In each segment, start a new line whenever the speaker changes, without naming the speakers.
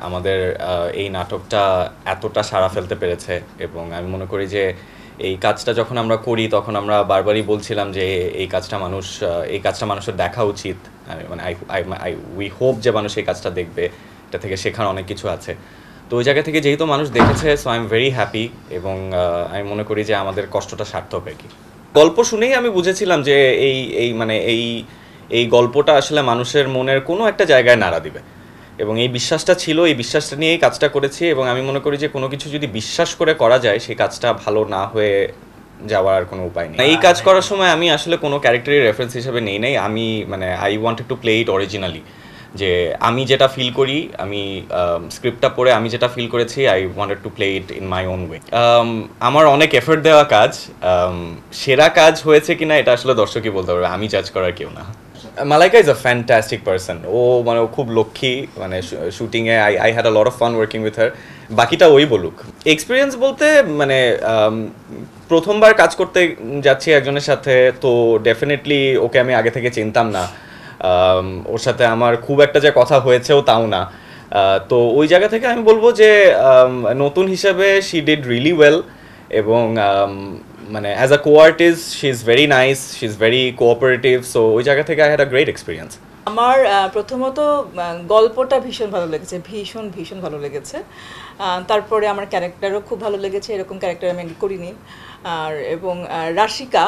আমাদের এই নাটকটা এতটা সাড়া ফেলতে পেরেছে, এবং আমি মনে করি যে এই কাজটা যখন আমরা করি তখন আমরা বারবারই বলছিলাম যে এই কাজটা মানুষের দেখা উচিত। মানে আই উই হোপ যে মানুষ এই কাজটা দেখবে, এটা থেকে শেখার অনেক কিছু আছে। তো ওই জায়গা থেকে যেহেতু মানুষ দেখেছে, so I am very happy, এবং আমি মনে করি যে আমাদের কষ্টটা সার্থক আর কি। গল্প শুনেই আমি বুঝেছিলাম যে এই এই মানে এই এই গল্পটা আসলে মানুষের মনের কোনো একটা জায়গায় নাড়া দিবে, এবং এই বিশ্বাসটা ছিল, এই বিশ্বাসটা নিয়েই কাজটা করেছি। এবং আমি মনে করি যে কোনো কিছু যদি বিশ্বাস করে করা যায়, সেই কাজটা ভালো না হয়ে যাওয়ার আর কোনো উপায় নেই। এই কাজ করার সময় আমি আসলে কোনো ক্যারেক্টারের রেফারেন্স হিসেবে নেই নাই। আমি মানে I wanted to play it originally, যে আমি যেটা ফিল করি, আমি স্ক্রিপ্টটা পড়ে আমি যেটা ফিল করেছি, I wanted to play it in my own way. আমার অনেক এফোর্ট দেওয়া কাজ, সেরা কাজ হয়েছে কিনা এটা আসলে দর্শকই বলতে পারবে, আমি জাজ করার কেউ না। Malaika is a fantastic person. ও খুব লক্ষ্মী, মানে শুটিংয়ে I had a lot of fun working with her. বাকিটা ওই বলুক। এক্সপিরিয়েন্স বলতে মানে প্রথমবার কাজ করতে যাচ্ছি একজনের সাথে, তো ডেফিনেটলি ওকে আমি আগে থেকে চিনতাম না। ওর সাথে আমার খুব একটা যে কথা হয়েছেও তাও না। তো ওই জায়গা থেকে আমি বলবো যে নতুন হিসাবে শি ডিড রিয়েলি ওয়েল, এবং মানে as a co-artist she is very nice, she is very cooperative. So ওই জায়গা থেকে I had a great experience.
আমার প্রথমত গল্পটা ভীষণ ভালো লেগেছে, ভীষণ ভীষণ ভালো লেগেছে। তারপরে আমার ক্যারেক্টারও খুব ভালো লেগেছে, এরকম ক্যারেক্টার আমি করিনি। এবং রাশিকা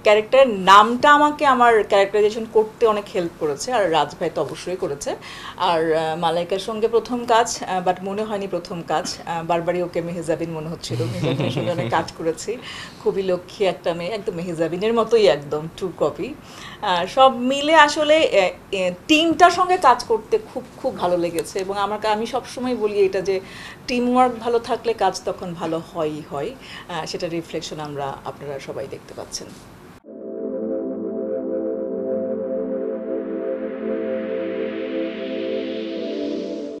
ক্যারেক্টারের নামটা আমাকে আমার ক্যারেক্টারাইজেশন করতে অনেক হেল্প করেছে, আর রাজভাই তো অবশ্যই করেছে। আর মালাইকার সঙ্গে প্রথম কাজ, বাট মনে হয়নি প্রথম কাজ, বারবারই ওকে মেহেজাবিন মনে হচ্ছিল। মেহেজাবিনের সঙ্গে অনেক কাজ করেছি, খুবই লক্ষ্মী একটা মেয়ে, একদম মেহেজাবিনের মতোই, একদম ট্রু কপি। সব মিলে আসলে টিমটার সঙ্গে কাজ করতে খুব খুব ভালো লেগেছে। এবং আমি সবসময় বলি এটা যে টিম ওয়ার্ক ভালো থাকলে কাজ তখন ভালো হয়। সেটা রিফ্লেকশন আপনারা সবাই দেখতে পাচ্ছেন।